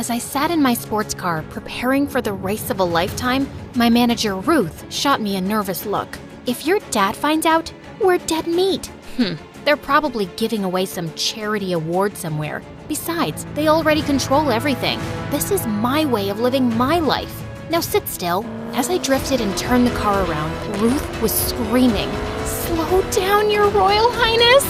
As I sat in my sports car preparing for the race of a lifetime, my manager Ruth shot me a nervous look. If your dad finds out, we're dead meat. They're probably giving away some charity award somewhere. Besides, they already control everything. This is my way of living my life. Now sit still. As I drifted and turned the car around, Ruth was screaming, "Slow down, Your Royal Highness!"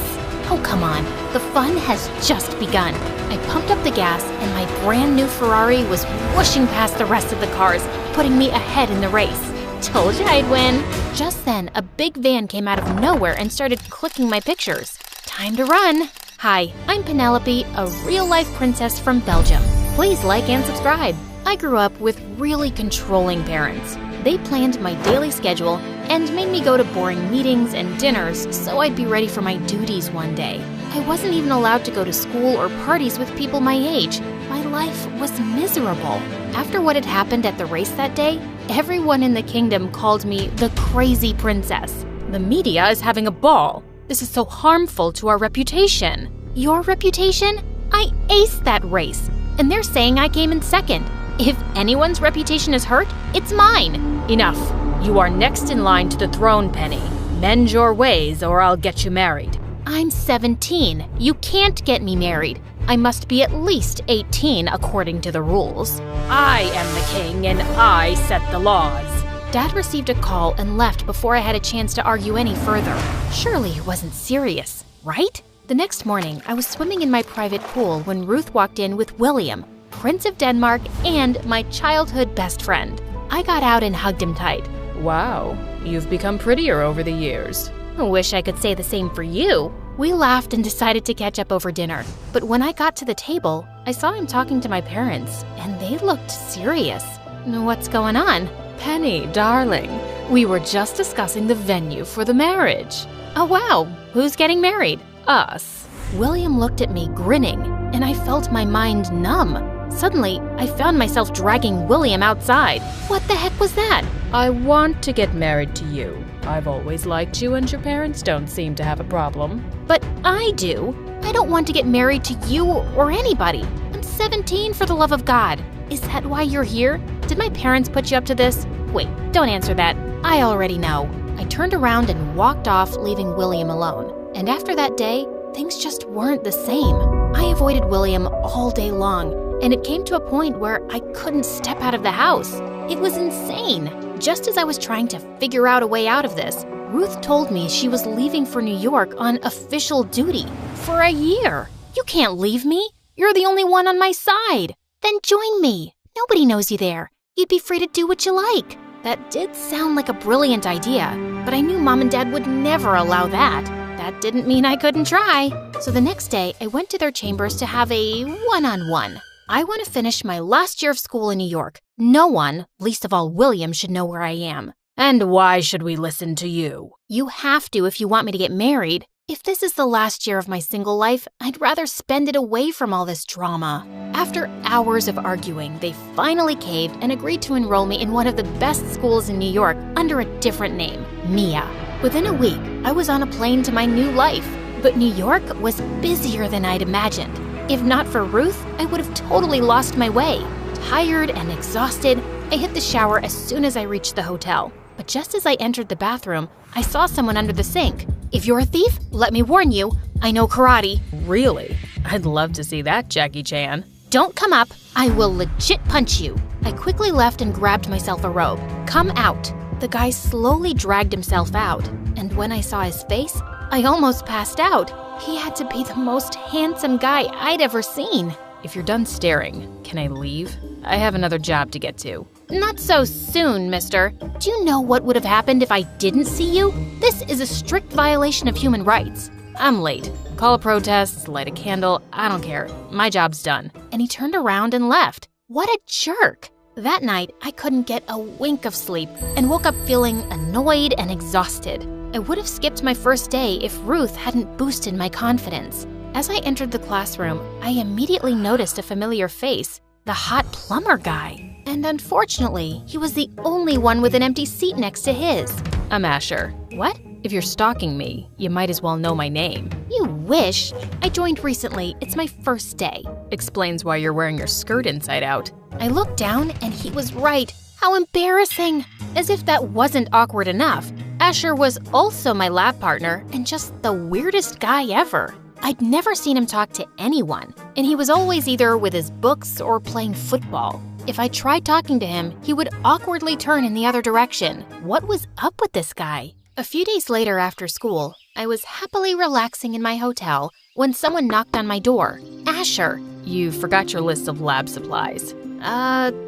Oh, come on. The fun has just begun. I pumped up the gas and my brand new Ferrari was whooshing past the rest of the cars, putting me ahead in the race. Told you I'd win. Just then, a big van came out of nowhere and started clicking my pictures. Time to run. Hi, I'm Penelope, a real-life princess from Belgium. Please like and subscribe. I grew up with really controlling parents. They planned my daily schedule and made me go to boring meetings and dinners so I'd be ready for my duties one day. I wasn't even allowed to go to school or parties with people my age. My life was miserable. After what had happened at the race that day, everyone in the kingdom called me the crazy princess. The media is having a ball. This is so harmful to our reputation. Your reputation? I aced that race, and they're saying I came in second. If anyone's reputation is hurt, it's mine. Enough. You are next in line to the throne, Penny. Mend your ways or I'll get you married. I'm 17. You can't get me married. I must be at least 18 according to the rules. I am the king and I set the laws. Dad received a call and left before I had a chance to argue any further. Surely it wasn't serious, right? The next morning, I was swimming in my private pool when Ruth walked in with William, Prince of Denmark, and my childhood best friend. I got out and hugged him tight. Wow, you've become prettier over the years. I wish I could say the same for you. We laughed and decided to catch up over dinner. But when I got to the table, I saw him talking to my parents, and they looked serious. What's going on? Penny, darling, we were just discussing the venue for the marriage. Oh wow, who's getting married? Us. William looked at me, grinning, and I felt my mind numb. Suddenly, I found myself dragging William outside. What the heck was that? I want to get married to you. I've always liked you and your parents don't seem to have a problem. But I do. I don't want to get married to you or anybody. I'm 17 for the love of God. Is that why you're here? Did my parents put you up to this? Wait, don't answer that. I already know. I turned around and walked off, leaving William alone. And after that day, things just weren't the same. I avoided William all day long, and it came to a point where I couldn't step out of the house. It was insane. Just as I was trying to figure out a way out of this, Ruth told me she was leaving for New York on official duty for a year. You can't leave me. You're the only one on my side. Then join me. Nobody knows you there. You'd be free to do what you like. That did sound like a brilliant idea, but I knew Mom and Dad would never allow that. That didn't mean I couldn't try. So the next day, I went to their chambers to have a one-on-one. I want to finish my last year of school in New York. No one, least of all William, should know where I am. And why should we listen to you? You have to if you want me to get married. If this is the last year of my single life, I'd rather spend it away from all this drama. After hours of arguing, they finally caved and agreed to enroll me in one of the best schools in New York under a different name, Mia. Within a week, I was on a plane to my new life. But New York was busier than I'd imagined. If not for Ruth, I would have totally lost my way. Tired and exhausted, I hit the shower as soon as I reached the hotel. But just as I entered the bathroom, I saw someone under the sink. If you're a thief, let me warn you, I know karate. Really? I'd love to see that, Jackie Chan. Don't come up. I will legit punch you. I quickly left and grabbed myself a robe. Come out. The guy slowly dragged himself out, and when I saw his face, I almost passed out. He had to be the most handsome guy I'd ever seen. If you're done staring, can I leave? I have another job to get to. Not so soon, mister. Do you know what would have happened if I didn't see you? This is a strict violation of human rights. I'm late. Call a protest, light a candle, I don't care. My job's done. And he turned around and left. What a jerk. That night, I couldn't get a wink of sleep and woke up feeling annoyed and exhausted. I would have skipped my first day if Ruth hadn't boosted my confidence. As I entered the classroom, I immediately noticed a familiar face, the hot plumber guy. And unfortunately, he was the only one with an empty seat next to his. A masher. What? If you're stalking me, you might as well know my name. You wish. I joined recently. It's my first day. Explains why you're wearing your skirt inside out. I looked down and he was right. How embarrassing. As if that wasn't awkward enough, Asher was also my lab partner and just the weirdest guy ever. I'd never seen him talk to anyone, and he was always either with his books or playing football. If I tried talking to him, he would awkwardly turn in the other direction. What was up with this guy? A few days later after school, I was happily relaxing in my hotel when someone knocked on my door. Asher. You forgot your list of lab supplies.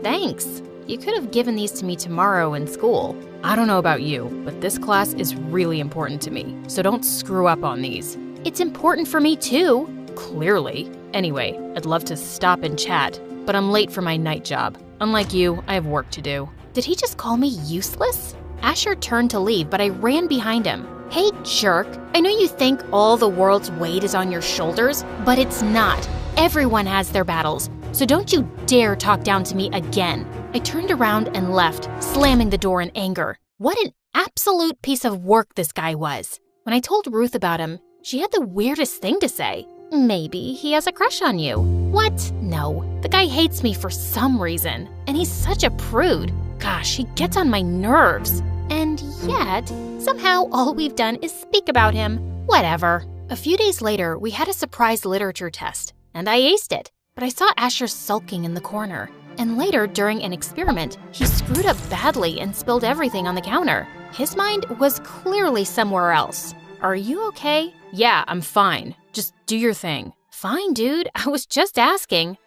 Thanks. You could have given these to me tomorrow in school. I don't know about you, but this class is really important to me, so don't screw up on these. It's important for me too. Clearly. Anyway, I'd love to stop and chat, but I'm late for my night job. Unlike you, I have work to do. Did he just call me useless? Asher turned to leave, but I ran behind him. Hey, jerk. I know you think all the world's weight is on your shoulders, but it's not. Everyone has their battles, so don't you dare talk down to me again. I turned around and left, slamming the door in anger. What an absolute piece of work this guy was. When I told Ruth about him, she had the weirdest thing to say. Maybe he has a crush on you. What? No. The guy hates me for some reason, and he's such a prude. Gosh, he gets on my nerves. And yet, somehow all we've done is speak about him. Whatever. A few days later, we had a surprise literature test, and I aced it. But I saw Asher sulking in the corner. And later, during an experiment, he screwed up badly and spilled everything on the counter. His mind was clearly somewhere else. Are you okay? Yeah, I'm fine. Just do your thing. Fine, dude. I was just asking.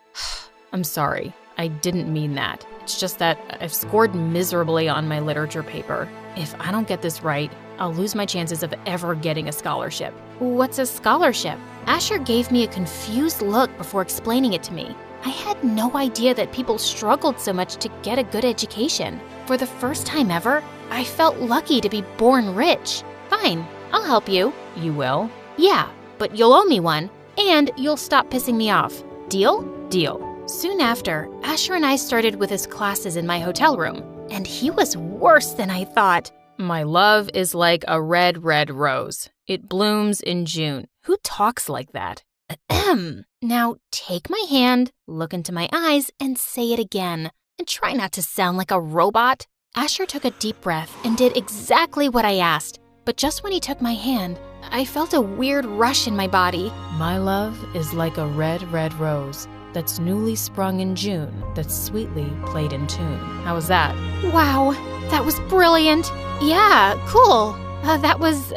I'm sorry. I didn't mean that. It's just that I've scored miserably on my literature paper. If I don't get this right, I'll lose my chances of ever getting a scholarship. What's a scholarship? Asher gave me a confused look before explaining it to me. I had no idea that people struggled so much to get a good education. For the first time ever, I felt lucky to be born rich. Fine, I'll help you. You will? Yeah, but you'll owe me one, and you'll stop pissing me off. Deal? Deal. Soon after, Asher and I started with his classes in my hotel room, and he was worse than I thought. My love is like a red, red rose. It blooms in June. Who talks like that? Ahem. Now take my hand, look into my eyes, and say it again. And try not to sound like a robot. Asher took a deep breath and did exactly what I asked. But just when he took my hand, I felt a weird rush in my body. My love is like a red, red rose that's newly sprung in June, that's sweetly played in tune. How was that? Wow, that was brilliant. Yeah, cool. That was,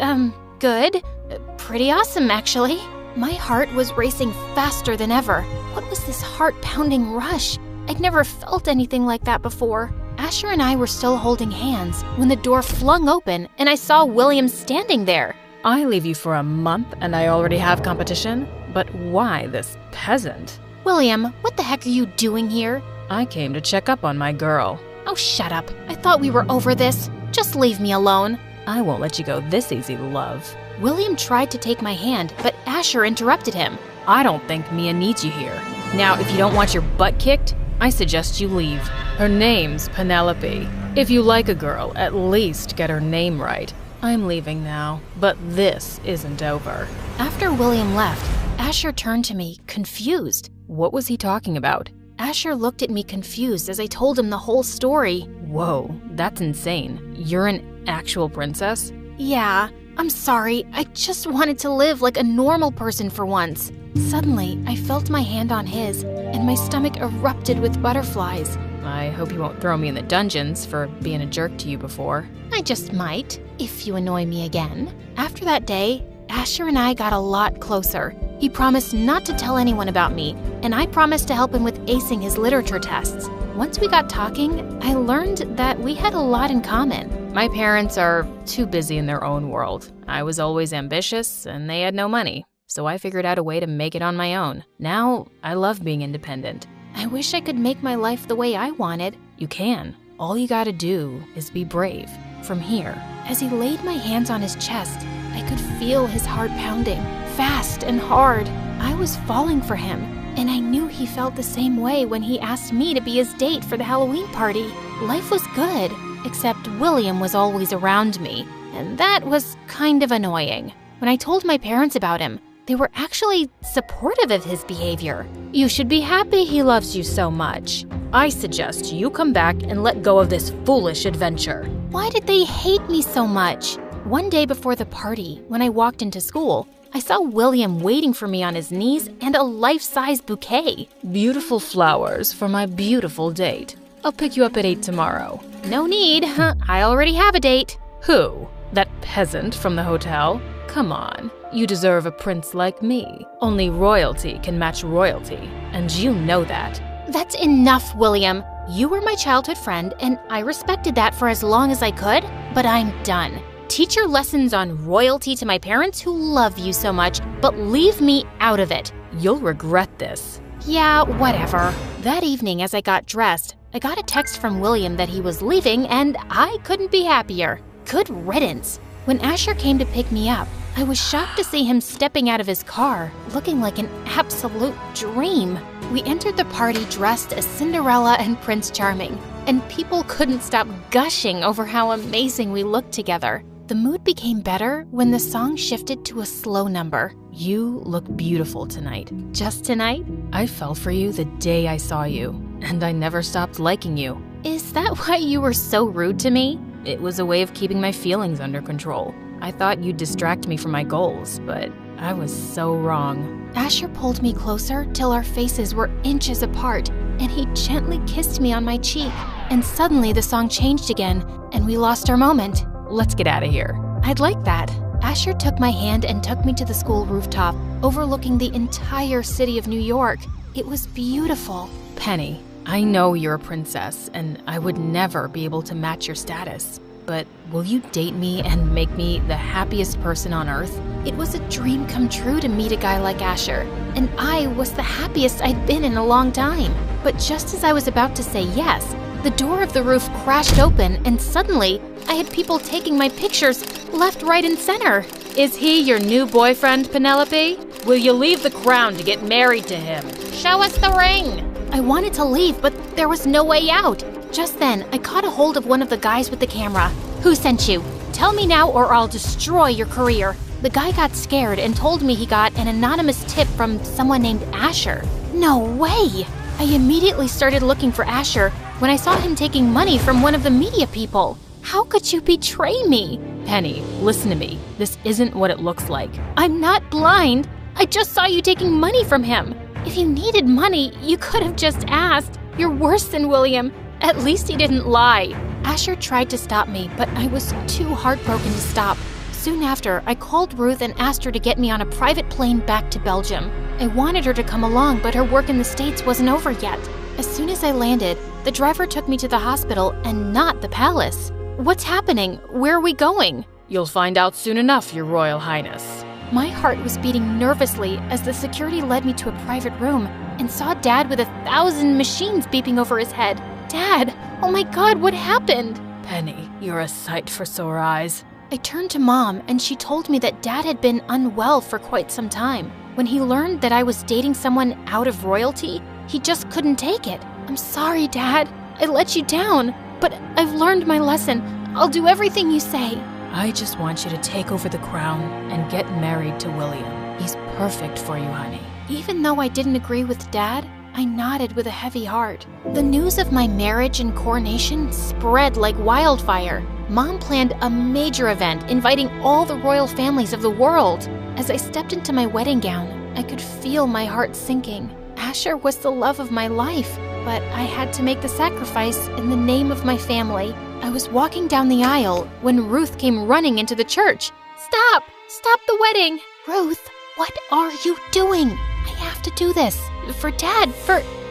good. Pretty awesome, actually. My heart was racing faster than ever. What was this heart-pounding rush? I'd never felt anything like that before. Asher and I were still holding hands when the door flung open and I saw William standing there. I leave you for a month and I already have competition? But why this peasant? William, what the heck are you doing here? I came to check up on my girl. Oh, shut up. I thought we were over this. Just leave me alone. I won't let you go this easy, love. William tried to take my hand, but Asher interrupted him. I don't think Mia needs you here. Now, if you don't want your butt kicked, I suggest you leave. Her name's Penelope. If you like a girl, at least get her name right. I'm leaving now, but this isn't over. After William left, Asher turned to me, confused. What was he talking about? Asher looked at me confused as I told him the whole story. Whoa, that's insane. You're an actual princess? Yeah, I'm sorry. I just wanted to live like a normal person for once. Suddenly, I felt my hand on his, and my stomach erupted with butterflies. I hope you won't throw me in the dungeons for being a jerk to you before. I just might, if you annoy me again. After that day, Asher and I got a lot closer. He promised not to tell anyone about me, and I promised to help him with acing his literature tests. Once we got talking, I learned that we had a lot in common. My parents are too busy in their own world. I was always ambitious, and they had no money, so I figured out a way to make it on my own. Now, I love being independent. I wish I could make my life the way I wanted. You can. All you gotta do is be brave. From here. As he laid my hands on his chest, I could feel his heart pounding, fast and hard. I was falling for him, and I knew he felt the same way when he asked me to be his date for the Halloween party. Life was good, except William was always around me, and that was kind of annoying. When I told my parents about him, they were actually supportive of his behavior. You should be happy he loves you so much. I suggest you come back and let go of this foolish adventure. Why did they hate me so much? One day before the party, when I walked into school, I saw William waiting for me on his knees and a life-size bouquet. Beautiful flowers for my beautiful date. I'll pick you up at 8 tomorrow. No need. I already have a date. Who? That peasant from the hotel? Come on. You deserve a prince like me. Only royalty can match royalty, and you know that. That's enough, William. You were my childhood friend, and I respected that for as long as I could, but I'm done. Teach your lessons on royalty to my parents who love you so much, but leave me out of it. You'll regret this. Yeah, whatever. That evening, as I got dressed, I got a text from William that he was leaving, and I couldn't be happier. Good riddance. When Asher came to pick me up, I was shocked to see him stepping out of his car, looking like an absolute dream. We entered the party dressed as Cinderella and Prince Charming, and people couldn't stop gushing over how amazing we looked together. The mood became better when the song shifted to a slow number. You look beautiful tonight. Just tonight? I fell for you the day I saw you, and I never stopped liking you. Is that why you were so rude to me? It was a way of keeping my feelings under control. I thought you'd distract me from my goals, but I was so wrong. Asher pulled me closer till our faces were inches apart, and he gently kissed me on my cheek. And suddenly the song changed again, and we lost our moment. Let's get out of here. I'd like that. Asher took my hand and took me to the school rooftop, overlooking the entire city of New York. It was beautiful. Penny, I know you're a princess, and I would never be able to match your status. But will you date me and make me the happiest person on earth? It was a dream come true to meet a guy like Asher, and I was the happiest I'd been in a long time. But just as I was about to say yes, the door of the roof crashed open, and suddenly I had people taking my pictures left, right, and center. Is he your new boyfriend, Penelope? Will you leave the crown to get married to him? Show us the ring! I wanted to leave, but there was no way out. Just then, I caught a hold of one of the guys with the camera. Who sent you? Tell me now or I'll destroy your career. The guy got scared and told me he got an anonymous tip from someone named Asher. No way! I immediately started looking for Asher when I saw him taking money from one of the media people. How could you betray me? Penny, listen to me. This isn't what it looks like. I'm not blind. I just saw you taking money from him. If you needed money, you could have just asked. You're worse than William. At least he didn't lie. Asher tried to stop me, but I was too heartbroken to stop. Soon after, I called Ruth and asked her to get me on a private plane back to Belgium. I wanted her to come along, but her work in the States wasn't over yet. As soon as I landed, the driver took me to the hospital and not the palace. What's happening? Where are we going? You'll find out soon enough, Your Royal Highness. My heart was beating nervously as the security led me to a private room and saw Dad with 1,000 machines beeping over his head. Dad! Oh my God, what happened? Penny, you're a sight for sore eyes. I turned to Mom, and she told me that Dad had been unwell for quite some time. When he learned that I was dating someone out of royalty, he just couldn't take it. I'm sorry, Dad. I let you down, but I've learned my lesson. I'll do everything you say. I just want you to take over the crown and get married to William. He's perfect for you, honey. Even though I didn't agree with Dad, I nodded with a heavy heart. The news of my marriage and coronation spread like wildfire. Mom planned a major event inviting all the royal families of the world. As I stepped into my wedding gown, I could feel my heart sinking. Asher was the love of my life, but I had to make the sacrifice in the name of my family. I was walking down the aisle when Ruth came running into the church. Stop! Stop the wedding! Ruth, what are you doing? I have to do this. For Dad,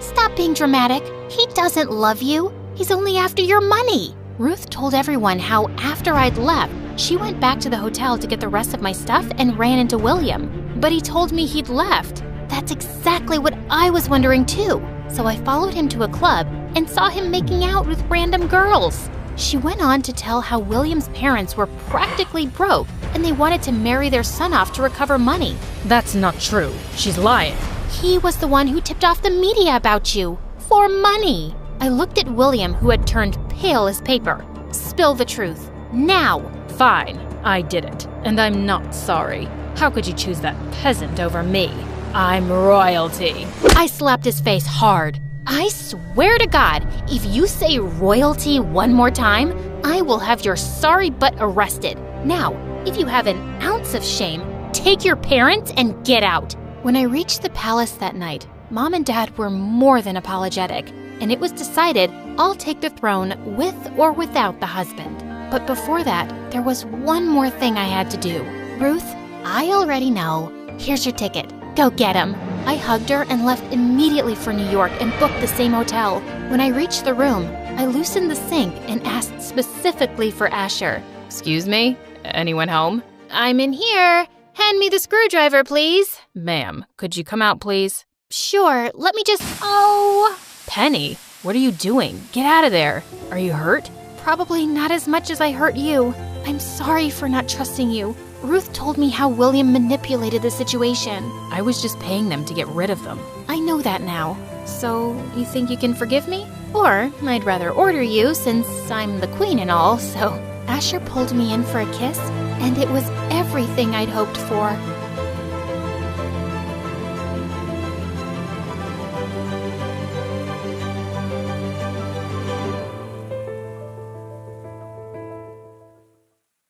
Stop being dramatic. He doesn't love you. He's only after your money. Ruth told everyone how after I'd left, she went back to the hotel to get the rest of my stuff and ran into William. But he told me he'd left. That's exactly what I was wondering too. So I followed him to a club and saw him making out with random girls. She went on to tell how William's parents were practically broke and they wanted to marry their son off to recover money. That's not true. She's lying. He was the one who tipped off the media about you. For money. I looked at William, who had turned pale as paper. Spill the truth. Now. Fine. I did it, and I'm not sorry. How could you choose that peasant over me? I'm royalty. I slapped his face hard. I swear to God, if you say royalty one more time, I will have your sorry butt arrested. Now, if you have an ounce of shame, take your parents and get out. When I reached the palace that night, Mom and Dad were more than apologetic, and it was decided I'll take the throne with or without the husband. But before that, there was one more thing I had to do. Ruth, I already know. Here's your ticket. Go get him. I hugged her and left immediately for New York and booked the same hotel. When I reached the room, I loosened the sink and asked specifically for Asher. Excuse me? Anyone home? I'm in here. Hand me the screwdriver, please. Ma'am, could you come out, please? Sure, let me just... Oh! Penny, what are you doing? Get out of there. Are you hurt? Probably not as much as I hurt you. I'm sorry for not trusting you. Ruth told me how William manipulated the situation. I was just paying them to get rid of them. I know that now. So, you think you can forgive me? Or, I'd rather order you since I'm the queen and all, so... Asher pulled me in for a kiss, and it was everything I'd hoped for.